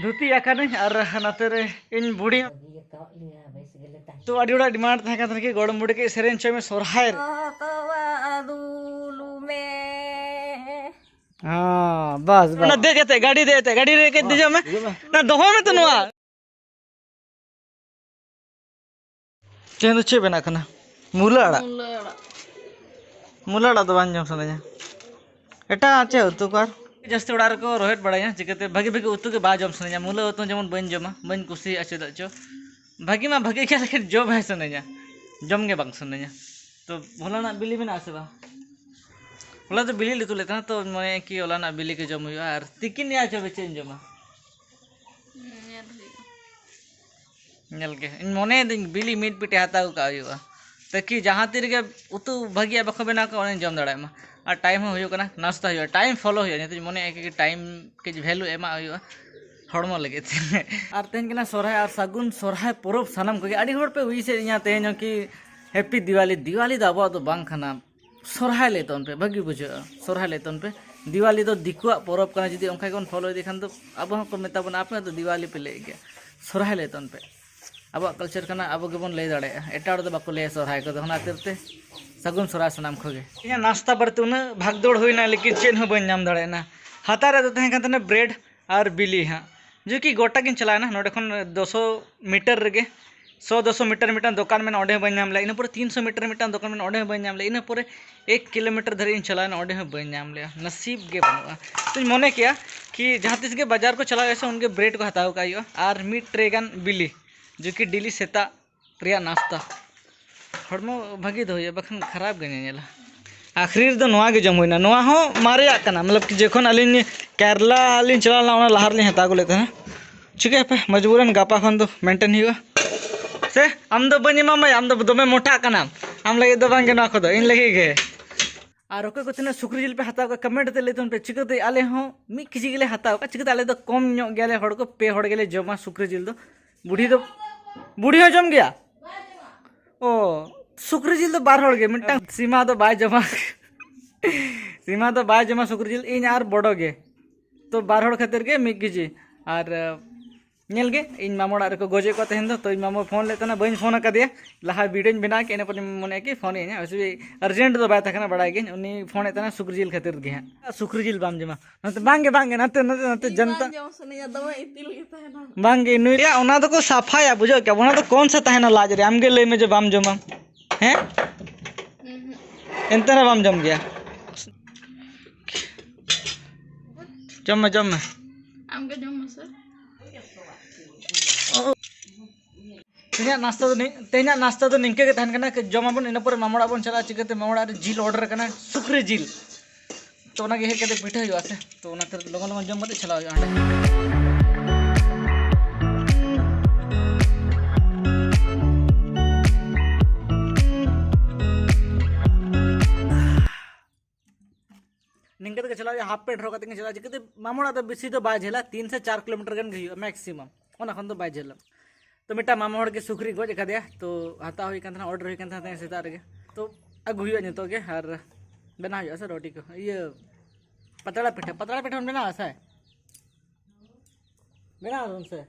धुती आकानी और नाते रे इन बुढ़ी तो अड़ी उड़ा डिमांड था कि गड़म बुढ़ी के सेरेन चे में सोरहाय हाँ बस ना दे देते गाड़ी रे के दिजो में ना दोहो में तो नुआ चेंद चे बना कना मुला तो बांग जम सने एटा चे उतु कर जस्ते उड़ा को रोहेट बड़ाया चिकते भागी भागी उतु के बा जम सने मुला उतु जेमन बन जमा बन कुसी अच्छे दचो भागी मा भागी क्या लेकिन जम है सने जम के बांग सने तो भोला ना बिली में ना आसे बा होला तो बिली लेतु लेता तो मने कि होला ना बिली के जम हुआ और तिकिन या जो बेचेन जमा के मने बिली मीट पिटे हाता का हुआ ताकि जहाँ तीर के उतु भागिया बखो बना को जम दाड़ा मा और टाइम हो नाश्ता हो टाइम फॉलो हो तो मने कि टाइम के वैल्यू एमा हड़मो लगे और तेन के सोरहाय और सगुन सोरहाय परब सानाम को अड़ी होड़ पे हुई से यहाँ तेन कि हैप्पी दिवाली दिवाली तो अब तो बांग खाना सोरहाय लेतन पे भागी बुझे सोरहाय लेतन पे दिवाली तो दिकुआ परब करना जुदी उनका को फॉलो इदी खान तो अब को मेता बना आपने तो दिवाली पे ले गया सोरहाय लेतन पे अब कल्चर करना अब के बन ले दाड़े एटा तो बाको ले सोरहाय को होना तेरते सगुन सोरहाय सनाम खोगे इया नाश्ता बरते उन भागदौड़ होइना लेकिन चेन हो बन नाम दाड़े ना हाता रे तो तहे खान ब्रेड और बिली हाँ जो कि गोटा गिन चलाना नोडे खन 200 मीटर रे 100-200 मीटर मिटान दुकान में ओडे बन नाम ले इन पर 300 मीटर मिटान दुकान में ओडे बन नाम ले इन पर 1 किलोमीटर धरी चलाना ओडे बन नाम ले नसीब के बनुआ तो मने किया कि जहाँ तीस के बाजार को चला ऐसे उनके ब्रेड को हताव का और मिट ट्रेगन बिली जो कि डेली सेता रिया नाश्ता हड़मो भागी दो बखान खराब गए आखिरी तो नवा के जम होना नवा हो मारिया कना मतलब कि जखन अलिन केरला अलिन चला लहार लिन हता को लेते हैं ठीक है पे मजबूरन गापा खन तो मेंटेन हुआ से आम दो बनी मामा आम दो दमे मोटा कना आम लगे दो बांगे ना खदो इन लगे के और ओके को तिना सुक्री जिल पे हताव का कमेंट ते लेतन पे चिकते आले हो मी किजी गेले हताव का चिकते आले तो कम नो गेले हड़ को पे हड़ गेले जमा सुक्री जिल दो बुढ़ी हो जम गया ओ सुक्री जिल तो बार हड़ गे मिटा सीमा तो बाय जमा सुक्री जिल इन आर बड़ो गे तो बार हड़ खातिर के मी किजी और नेल गे इन मामोड़ा रे को गोजे को तहन तो इन मामो फोन लेता ना बइन फोन कर दिया लहा वीडियो बना के ने पर मने कि फोन है वैसे अर्जेंट तो बाय तखना बड़ा गे उनी फोन एतना सुक्री जिल खातिर गे सुक्री जिल बाम जमा नते बांगे नते जनता बांगे नुया ओना तो को सफाया बुझो क्या ओना तो कौन सा तहना लाज रे आमगे ले में जो बाम जमा हैं एंतना बाम जम गया जम आमगे जम सर तेना नाश्ता तो निंके के तहन कि जमाबन इन पर मामोड़ा बन चला चिकते मामोड़ा जिल ऑर्डर करना सुक्री जिल तो ना हे के पिठा हुआ से तो ना लगन लगन जम मत चला निंके के चला हाफ पेट रो कते चला चिकते मामोड़ा तो बेसी तो बाय झेला 3 से 4 किलोमीटर गन गई मैक्सिमम ओना खन तो बाय झेला तो मिटा मामा हड़ के सुक्री गोज का दिया तो हाता हुई था ऑर्डर हुई था सेता रे तो अगु हुआ नितो के और बना हुआ से रोटी को ये पतला पिठा बना ऐसा है बना उनसे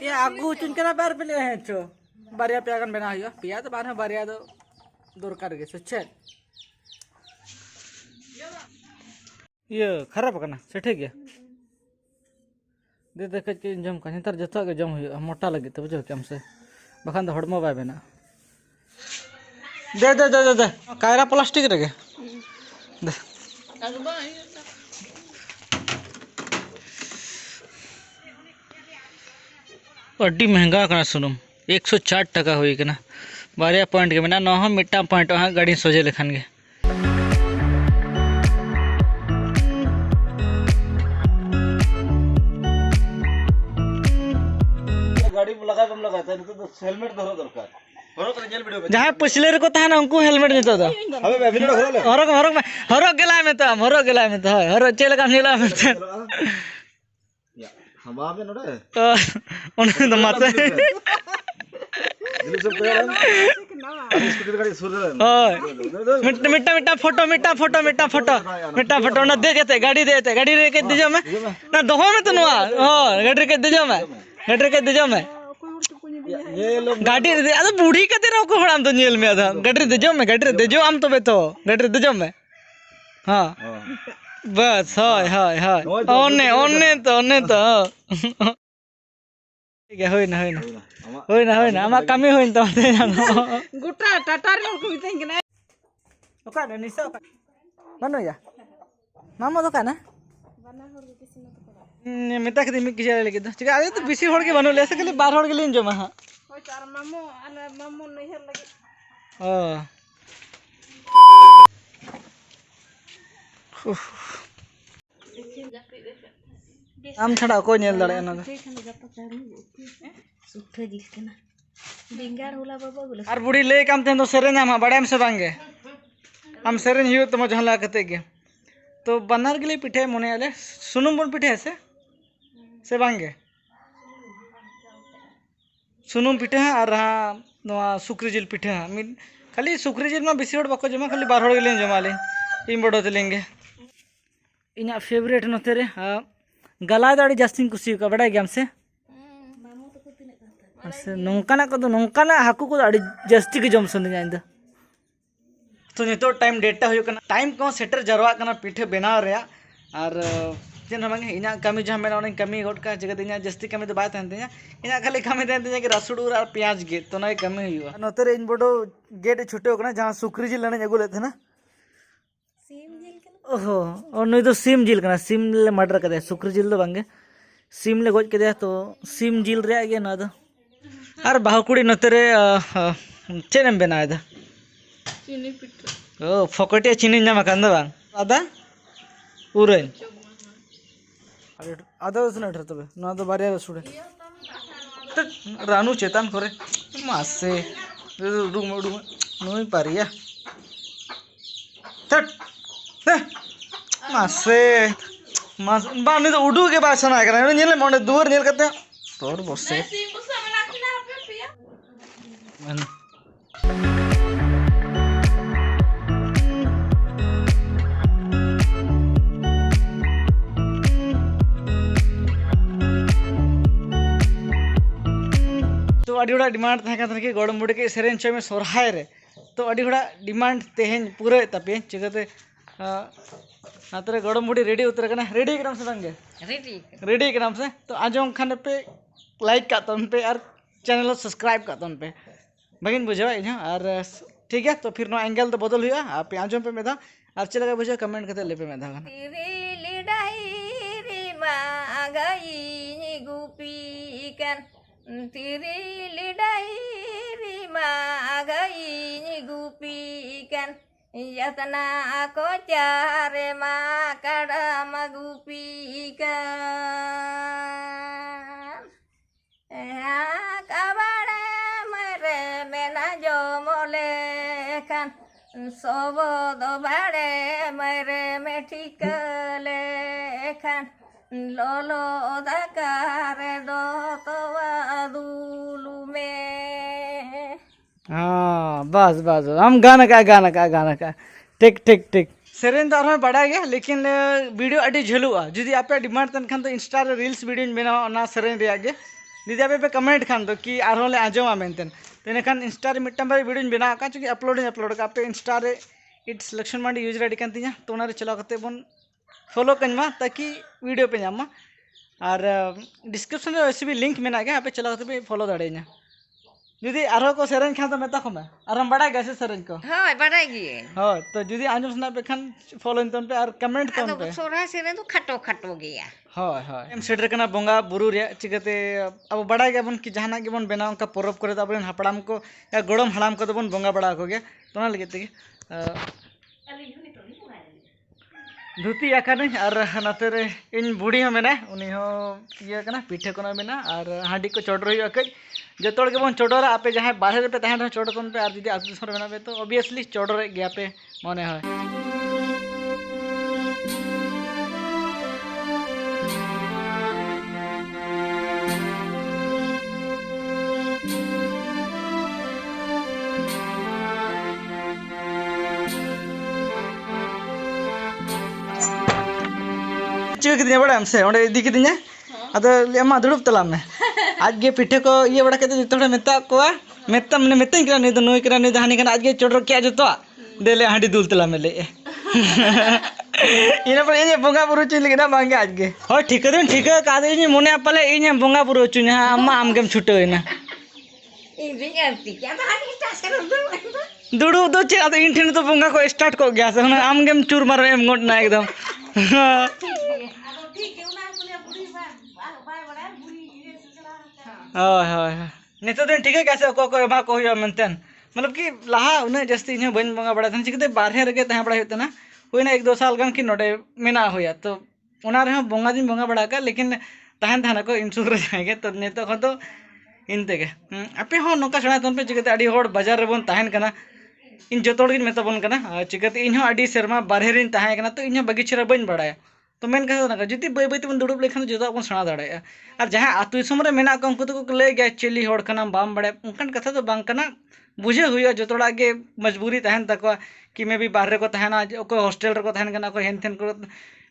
ये आगू चुनकना बार पे ले हैं छो बारिया प्यागन बना हुआ पिया तो बार बारिया तो दरकार गे से ये खराब करना से ठीक है दे देख के जम का नतर जतो के जम हुआ मोटा लगे तो बुझो के हमसे बखान तो हड़मो बाय बेना दे कायरा प्लास्टिक रे दे अड्डी महंगा कना सुनुम 160 टका हुई कना बारिया पॉइंट के मेना न मिटा पॉइंट वहाँ गाड़ी सोजे लेखान गे जहाँ पिछले को तहना उनको हेलमेट नितो दो हरक गेला में तो हरक चेल का नेला में तो हवा में नोडे तो उन तो माते स्कूटी गाड़ी सुर रे मिट्टा मिट्टा फोटो ना दे देते गाड़ी रे के दिजो में ना दोहो में तो नुआ गाड़ी रे के दिजो में ये लोग गाड़ी रे अद बूढ़ी कते रो को हड़ाम तो नेल में अदा गाड़ी रे दिजो आम तो बे तो गाड़ी रे दिजो में हां बस हाय ओने तो ठीक है होई ना आमा कमी होइन तो गोटा टाटा रे को मितई कना ओका ने निसा बनो या मामा तो का ना बना होर के किसी में तो पड़ा मेता के मी किसी लेके तो चिका अरे तो बेसी होड़ के बनो ले से खाली 12 होड़ के लिन जमा हां होय तार मामो नहर लगे आम छड़ा को नेल दड़े ना सुठे दिल कना डिंगार होला बाबा बोले और बुढ़ी ले काम ते तो सेरेन हम बड़े से बांगे हम सेरेन हियो तो मज हला कते के तो बनार के लिए पिठे मने आले सुनुम बन पिठे से बांगे सुनुम पिठे और नवा सुक्री जिल पिठे मिन खाली सुक्री जिल में बेसी होड़ बको जमा खाली 12 होड़ गेले जमा ले इन बड़ो तेलेंगे इना फेवरेट नते रे गला दाड़ी जास्ती कुसी का बड़ा गेम से नौकाना को नौकाना हाकू को अड़ी जास्ती के जम संद जाइंदा तो नितो टाइम डेटा हो कना टाइम को सेटर जरवा कना पिठे बनाव रे और जेन हम इना कमी जहां मेना उन कमी गोट का जगह इना जास्ती कमी तो बाय तहन इना खाली कमी तहन कि रसुड़ और प्याज गे तो नय कमी हुआ नते रे इन बडो गेट छुटे कना जहां सुक्री जिल लने अगु लेते ना सीम जिल कना ओहो और नय तो सीम जिल कना सीम ले मर्डर कदे सुक्री जिल दो बांगे सीम ले गोज कदे तो सीम जिल रे गे ना दो और बाहुकुड़ी नतरे चेनेम बनायदा चीनी पिठ ओ फकटिया चीनी नाम कंद बांग आदा उरेन आदा उसने ठर तबे ना तो बारिया सुड़े रानू चेतन करे मासे उडू नोई पारिया तट मासे मास बानी तो उडू के बासना है करे नेले मोने दूर नेल करते तोर बसे मन तो अड़ी बड़ा डिमांड था कि गड़म बुढ़ी के सेरेन चो में सोरहाय रे तो अड़ी बड़ा डिमांड तेहेन पूरे तपे चिकते नातरे गड़म बुढ़ी रेडी उतर कना रेडी के नाम से संगे रेडी के नाम से तो आजम खाने पे लाइक का तन पे और चैनल सब्सक्राइब का तन पे बगिन बुझावा इन और ठीक है तो फिर नो एंगल तो बदल हुआ आप आजम पे मेधा और चलेगा बुझा कमेंट करते ले पे मेधा तिरी लिडाई मागई गुपी कन यतना को चारे मा कड़म गुपी कन कबड़े मरे मेना जो मोले कन सोबो दो बड़े मरे में ठीक लेखन लोलो दकार दो तो दूलू में हाँ बस हम गाना का ठीक सेरेन तो और बड़ा गया लेकिन वीडियो अड़ी झलुआ जुदी आप डिमांड तन खान तो इंस्टा रे रील्स वीडियो बनावा ना सेरेन रे आगे जुदी आप पे कमेंट खान तो कि आरो ले आजमा मेनतेन तेने खान इंस्टा रे मिट्टम बारे वीडियो बनावा का चुकी अपलोड का पे इंस्टा रे इट्स लक्ष्मण मांडी यूजर आईडी कान तिया तो ना रे चला करते बन फॉलो कन्मा ताकि वीडियो पे नामा और डिस्क्रिप्शन में वैसे भी लिंक में गया आप चला करते पे फॉलो दाड़ेना जुदी आरो को सेरेन खान तो मेता को मैं और हम बड़ा गैसे सेरेन को हां बड़ा गिए हां तो जुदी आंजम सुना पे खान फॉलो इन तन पे और कमेंट तन पे सोरा सेरेन तो खटो गया हां एम सेटर कना बोंगा बुरु रे चिकते अब बड़ा गया बन कि जहाना के बन बनाव का परब करे तो अपन हपड़ाम को या गोड़म हड़ाम को तो बन बोंगा बड़ा को गया तो ना लगे ते धुती आकाने और नाते रे इन बुढ़ी हो मेना उनी हो ये कना पीठे कोना मेना और हांडी को चोडर हुई अकज जतोड़ के बन चोडर आपे जहां बाहर पे तहन चोडर तन पे और जुदी आसु सर मेना पे तो ऑब्वियसली चोडर गया पे मने है चिका किदिया बड़ा हमसे ओंडे इदी किदिया अदो लेमा दुड़ुब तला में आज गे पिठे को ये बड़ा कते जतो मेता को मेता मने मेता करा नहीं तो नोई करा नहीं हानि कना आज गे चोडर क्या जतो देले हांडी दुल तला में ले इना पर ये बोंगा बुरु चुई लगे ना बांगे आज गे हो ठीक है ठीक है का दे मने पाले इन बोंगा बुरु चुई हा अम्मा आमगेम छुटोइना इन दिन आरती क्या तो हानि स्टार्ट कर दुड़ू दो चे अद इन ठिन तो बोंगा को स्टार्ट को गया से आमगेम चूर मारो एम गोट ना एकदम नितो दिन ठीक है कैसे को एमा को हुआ मेंटेन मतलब कि लहा उन्हें जस्ती इन बन बंगा बड़ा था चिकते बारहे रगे तहां बड़ा होता ना हुईना 1-2 साल गान कि नोडे मेना हुआ तो उना रे बंगा दिन बंगा बड़ा का लेकिन तहन थाना को इंसुर रे जाएगे तो नितो खो तो इन तेगे आपे हो नोका सणा तन पे चिकते अडी होड़ बाजार रे बोन तहन कना इन जतोड़ गिन मेता बोन कना चिकते इन हो अडी शर्मा बारहे रिन तहां कना तो इन बगी छिरा बन बड़ाया तो मेन कथा ना जुदी बै बै तबन दुड़ुब लेखन जो अपन सेणा दाड़े और जहां आतु दिसम रे मेना को उनको तो ले गया चेली होड़ कना बाम बड़े उनकन कथा तो बांग कना बुझे हुआ जोतोड़ा के मजबूरी तहन तक कि मैं भी बाहर को तहना कोई हॉस्टल रे को तहन कना कोई हेन थेन को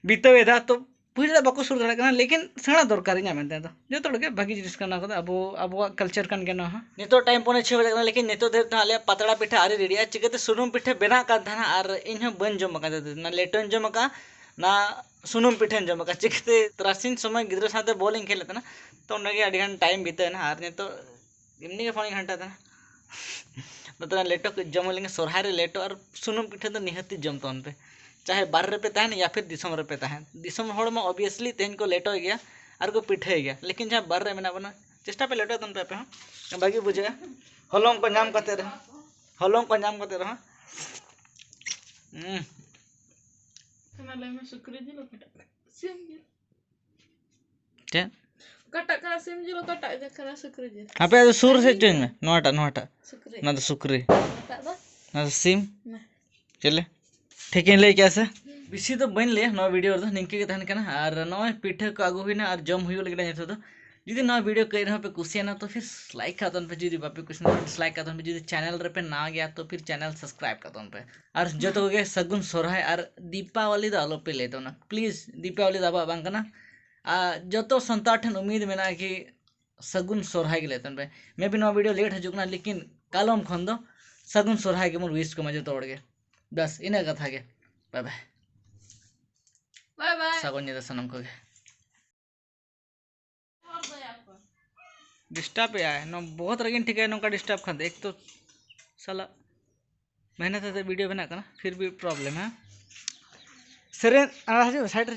बीतवेदा तो बुझे बाको सुर दाड़े कना लेकिन सेणा दरकार इना मेनते तो जोतोड़ के भागी जिनिस कना को अब अब कल्चर कन के ना नितो टाइम पौने 6 बजे कना लेकिन नितो देर आले पतड़ा पिठा आरी रेडिया चिकते सुनुम पिठे बेना का थाना और इन बन जम का ना लेटन जम का ना सुनुम पिठन जम का चिकते तरासिन समय गिद्र साथे बॉलिंग खेलते ना तो उनके अड़ी घंटा टाइम बीते ना और नितो इमनी के 4 घंटा था तो लेटो जम लेंगे सोरहाय रे लेटो और सुनुम पिठे तो निहती जम तो पे चाहे बाहर पे तहन या फिर दिसम रे पे तहन दिसम होड़ में ऑब्वियसली तेन को लेटो गया और को पिठे गया लेकिन जहाँ बाहर रे मेना बना चेष्टा पे लेटो तन पे हाँ बाकी बुझे हलोंग को नाम करते रहो हलोंग को नाम करते रहो apa sur se chen me noata na तो सुक्री ना तो सिम चले ठीक है ले कैसे बिसी तो बन ले नवा वीडियो तो निंके के तहन कना और नवा पिठे को आगु हुईना और जम हुई लगे तो जुदी नवा वीडियो कई रहा पे कुसियाना तो फिर लाइक खातन पे जुदी बापे कुछ ना डिसलाइक खातन पे जुदी चैनल रे पे ना गया तो फिर चैनल सब्सक्राइब खातन पे और जो तो के सगुन सोरहाय और दीपावली दा आलो पे ले तो ना प्लीज दीपावली दा बांग कना जो तो संतार ठन उम्मीद में ना कि सगुन सोरहाय के लेतन पे मैं भी नवा वीडियो लेट हजुकना लेकिन कालम खन दो सगुन सोरहाय के मोर विश को मजे तोड़ के बस इना कथा के बाय बाय बाय बाय सगुन ये सनम को डिस्टर्ब है ना बहुत रगिन ठीक है नौका डिस्टर्ब खाते एक तो साला मेहनत से वीडियो बना करना फिर भी प्रॉब्लम है सर साइड